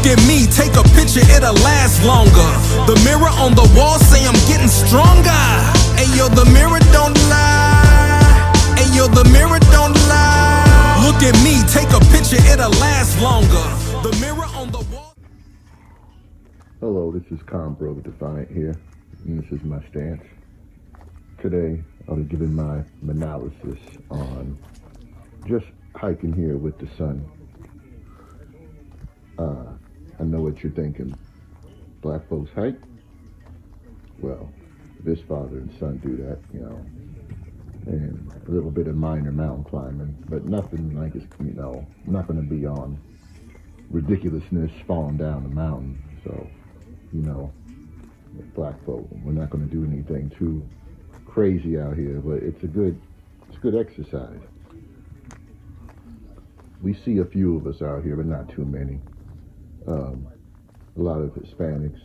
Look at me, take a picture, it'll last longer. The mirror on the wall say I'm getting stronger. Ayo, the mirror don't lie. Ayo, the mirror don't lie. Look at me, take a picture, it'll last longer. The mirror on the wall. Hello, this is Bro Defiant here, and this is my stance. Today, I'll be giving my analysis on just hiking here with the sun. I know what you're thinking. Black folks hike? Well, this father and son do that, you know, and a little bit of minor mountain climbing, but nothing like it's, you know, not going to be on ridiculousness falling down the mountain. So, you know, black folk, we're not going to do anything too crazy out here, but it's good exercise. We see a few of us out here, but not too many. A lot of Hispanics,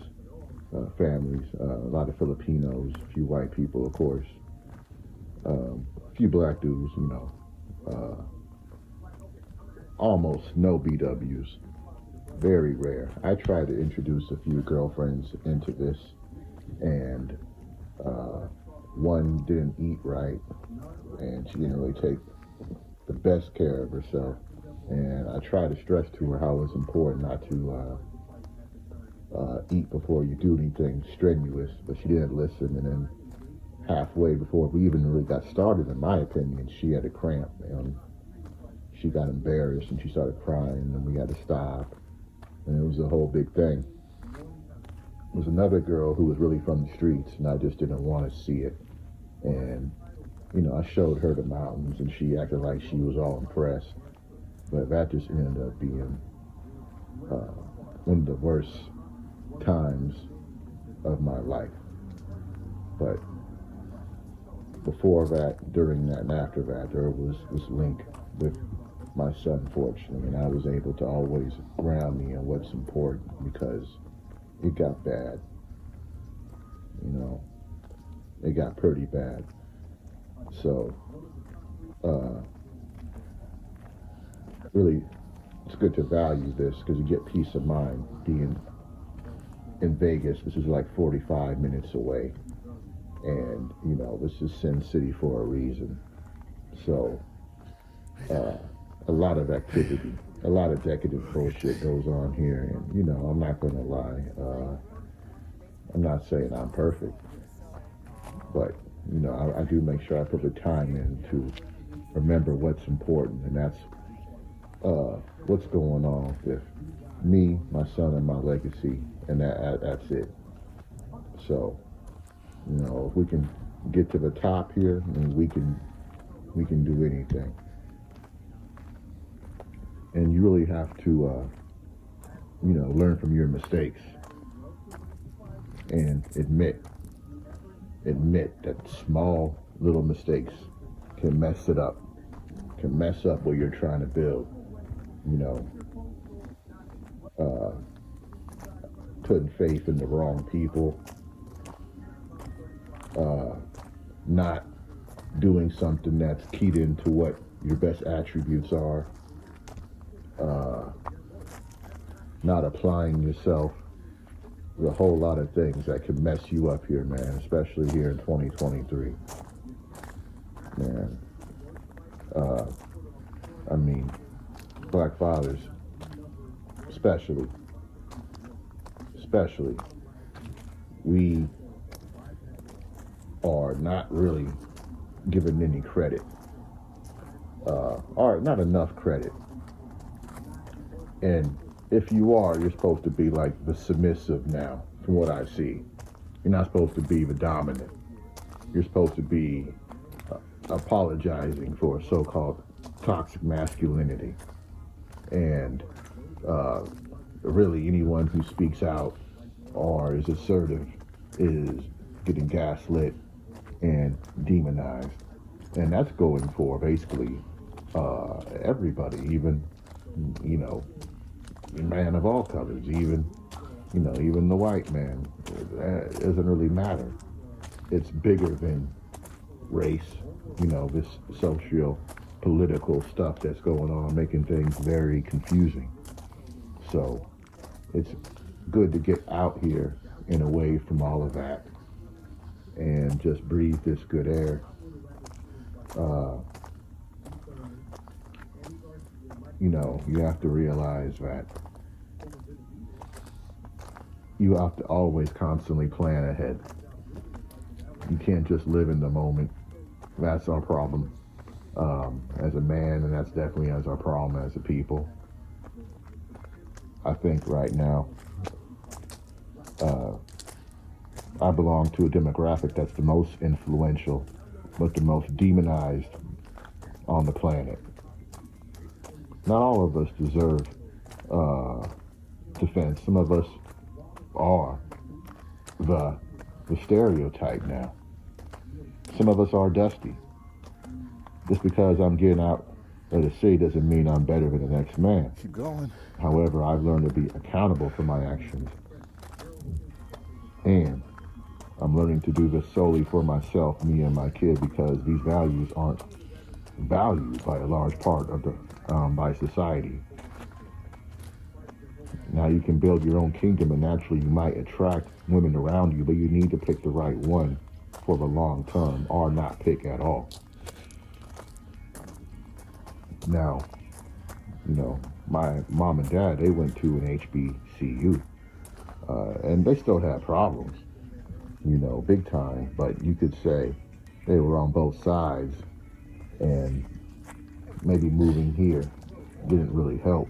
families, a lot of Filipinos, a few white people, of course, a few black dudes, you know, almost no BWs, very rare. I tried to introduce a few girlfriends into this, and one didn't eat right, and she didn't really take the best care of herself. And I tried to stress to her how it's important not to eat before you do anything strenuous, but she didn't listen. And then halfway before we even really got started, in my opinion, she had a cramp, and she got embarrassed and she started crying, and we had to stop. And it was a whole big thing. There was another girl who was really from the streets, and I just didn't want to see it. And, you know, I showed her the mountains, and she acted like she was all impressed. But that just ended up being one of the worst times of my life. But before that, during that, and after that, there was this link with my son, fortunately, and I was able to always ground me on what's important, because it got bad. You know, it got pretty bad. So, really, it's good to value this, because you get peace of mind being in Vegas. This is like 45 minutes away, and you know, this is Sin City for a reason. So a lot of activity, a lot of decadent bullshit goes on here, and you know, I'm not gonna lie, I'm not saying I'm perfect, but you know, I do make sure I put the time in to remember what's important, and that's what's going on with me, my son, and my legacy, and that's it. So, you know, if we can get to the top here, then we can do anything. And you really have to, you know, learn from your mistakes and admit that small little mistakes can mess it up, can mess up what you're trying to build. You know, putting faith in the wrong people, not doing something that's keyed into what your best attributes are, not applying yourself. There's a whole lot of things that can mess you up here, man, especially here in 2023. Man, I mean, black fathers, especially, we are not really given any credit, or not enough credit. And if you are, you're supposed to be like the submissive now, from what I see. You're not supposed to be the dominant. You're supposed to be apologizing for so-called toxic masculinity. And really, anyone who speaks out or is assertive is getting gaslit and demonized. And that's going for basically everybody, even, you know, man of all colors, even, you know, even the white man. That doesn't really matter. It's bigger than race, you know, this socio-political stuff that's going on, making things very confusing. So, it's good to get out here and away from all of that and just breathe this good air. You have to realize that you have to always constantly plan ahead. You can't just live in the moment. That's our problem as a man, and that's definitely as our problem as a people. I think right now, I belong to a demographic that's the most influential, but the most demonized on the planet. Not all of us deserve defense. Some of us are the stereotype now. Some of us are dusty. Just because I'm getting out of the city doesn't mean I'm better than the next man. Keep going. However, I've learned to be accountable for my actions. And I'm learning to do this solely for myself, me and my kid, because these values aren't valued by a large part of by society. Now you can build your own kingdom, and naturally you might attract women around you, but you need to pick the right one for the long term, or not pick at all. Now, my mom and dad, they went to an HBCU, and they still had problems, big time, but you could say they were on both sides, and maybe moving here didn't really help.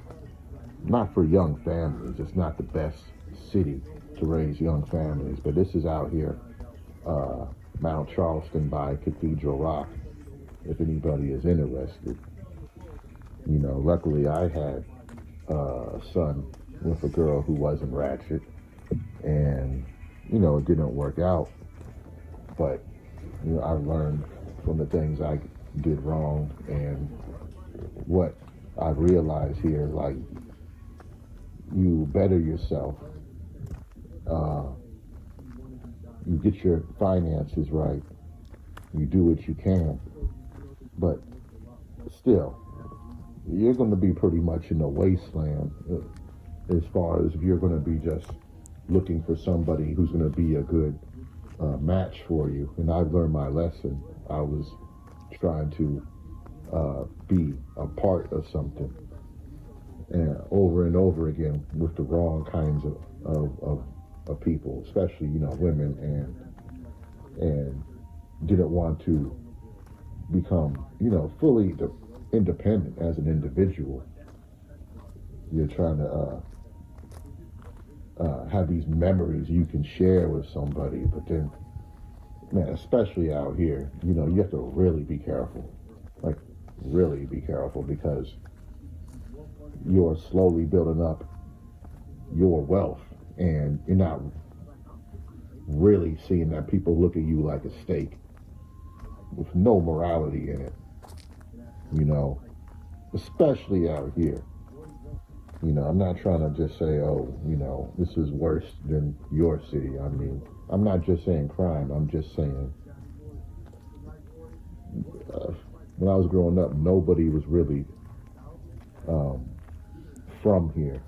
Not for young families. It's not the best city to raise young families, but this is out here, Mount Charleston by Cathedral Rock, if anybody is interested. Luckily I had a son with a girl who wasn't ratchet, and, it didn't work out, but, I learned from the things I did wrong, and what I've realized here, like, you better yourself, you get your finances right, you do what you can, but still, you're going to be pretty much in a wasteland as far as if you're going to be just looking for somebody who's going to be a good match for you. And I've learned my lesson. I was trying to be a part of something, and over again with the wrong kinds of people, especially women, and didn't want to become fully independent as an individual. You're trying to have these memories you can share with somebody, but then, man, especially out here, you have to really be careful. Like, really be careful, because you're slowly building up your wealth, and you're not really seeing that people look at you like a steak with no morality in it, especially out here. I'm not trying to just say, oh, this is worse than your city. I mean, I'm not just saying crime. I'm just saying, when I was growing up, nobody was really from here.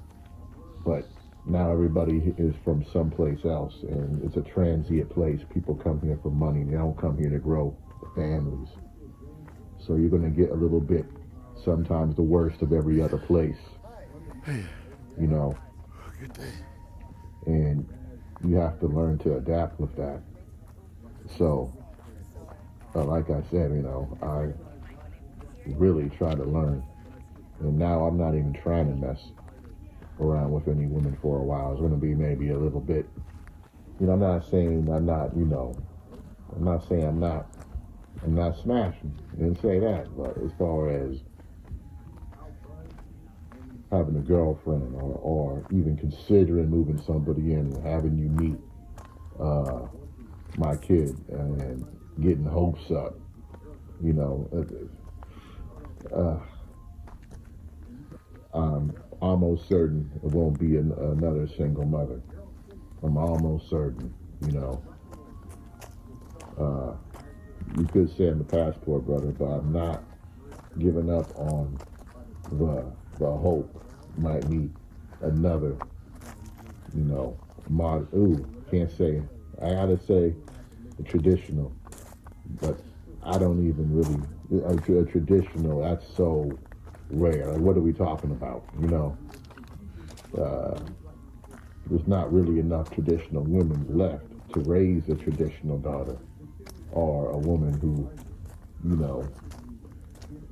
But now everybody is from someplace else, and it's a transient place. People come here for money. They don't come here to grow families. So you're going to get a little bit, sometimes the worst of every other place, Good day. and you have to learn to adapt with that. So, like I said, I really try to learn, and now I'm not even trying to mess around with any women for a while. It's going to be maybe a little bit, I'm not saying I'm not, I'm not saying I'm not smashing. I didn't say that, but as far as having a girlfriend, or even considering moving somebody in, and having you meet my kid and getting hopes up, I'm almost certain it won't be another single mother. I'm almost certain, you could say in the passport, brother, but I'm not giving up on the hope might meet another Can't say. I gotta say the traditional, but I don't even really, a traditional, that's so rare. Like, what are we talking about? There's not really enough traditional women left to raise a traditional daughter or a woman who,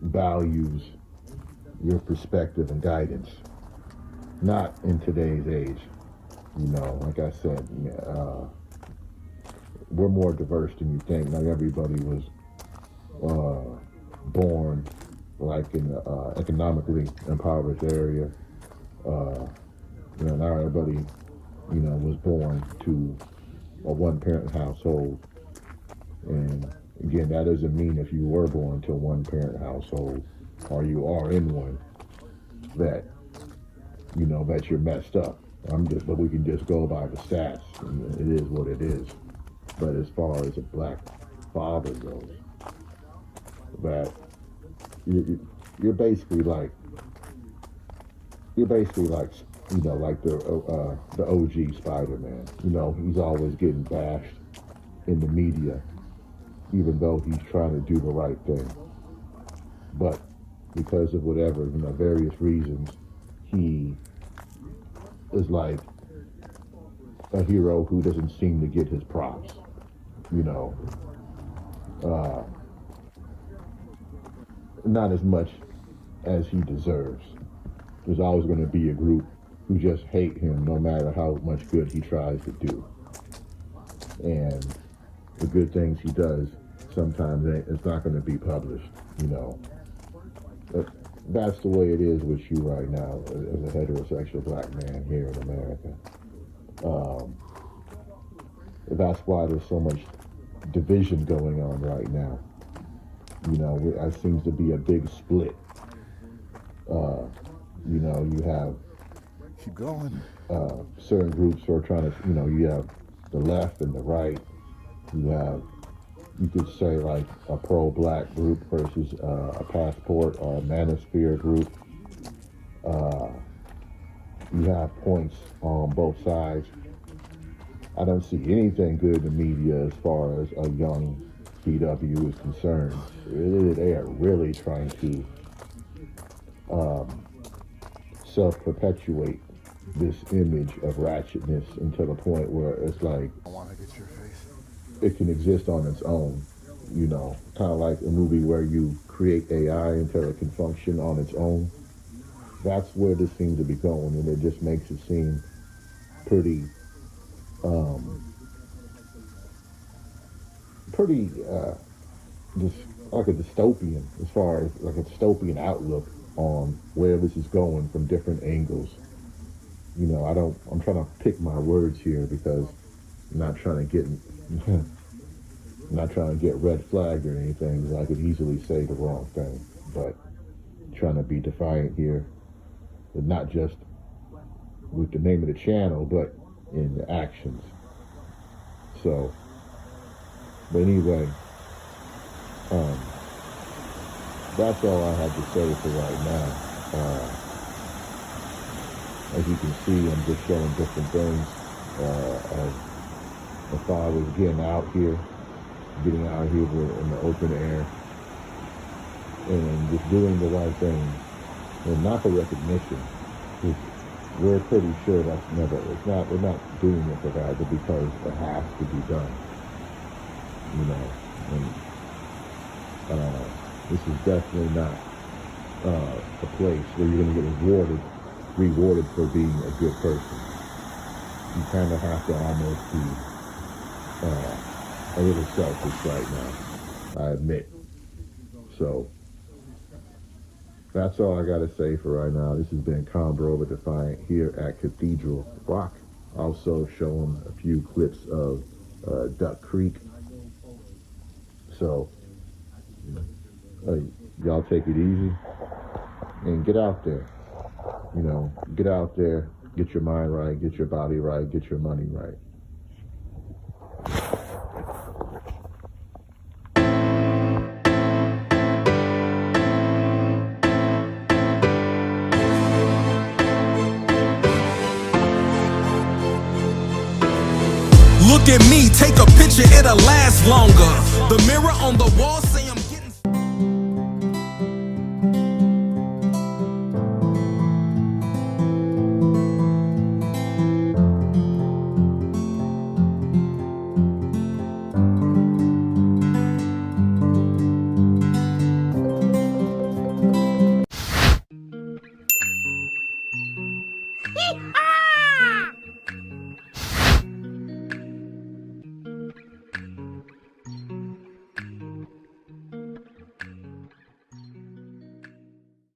values your perspective and guidance. Not in today's age. Like I said, we're more diverse than you think. Not everybody was born like in an economically impoverished area. Not everybody, was born to a one-parent household. And again, that doesn't mean if you were born to a one-parent household or you are in one that, that you're messed up. But we can just go by the stats. And it is what it is. But as far as a black father goes, that you're basically like like the OG Spider-Man. He's always getting bashed in the media, even though he's trying to do the right thing. But because of whatever, various reasons, he is like a hero who doesn't seem to get his props. Not as much as he deserves. There's always going to be a group who just hate him no matter how much good he tries to do. And the good things he does sometimes it's not going to be published, But that's the way it is with you right now as a heterosexual black man here in America. That's why there's so much division going on right now. There seems to be a big split. You have keep going. Certain groups who are trying to, you have the left and the right. You could say like a pro-black group versus a passport or a manosphere group. You have points on both sides. I don't see anything good in the media as far as a young BW is concerned. They are really trying to self-perpetuate this image of ratchetness until the point where it's like I want to get your face. It can exist on its own, kind of like a movie where you create AI until it can function on its own. That's where this seems to be going, and it just makes it seem pretty just like a dystopian, as far as like a dystopian outlook on where this is going from different angles. I'm trying to pick my words here because I'm not trying to get red flagged or anything, because I could easily say the wrong thing, but trying to be defiant here, but not just with the name of the channel, but in the actions. So, but anyway, that's all I have to say for right now. As you can see, I'm just showing different things of if I was getting out here in the open air and just doing the right thing, and not for recognition. We're pretty sure we're not doing it for that, but because it has to be done. And this is definitely not a place where you're going to get rewarded for being a good person. You kind of have to almost be a little selfish right now, I admit. So that's all I got to say for right now. This has been Combro with Defiant here at Cathedral Rock. Also showing a few clips of Duck Creek. So y'all take it easy and get out there. Get out there, get your mind right, get your body right, get your money right. Look at me, take a picture, it'll last longer. The mirror on the wall say I'm getting.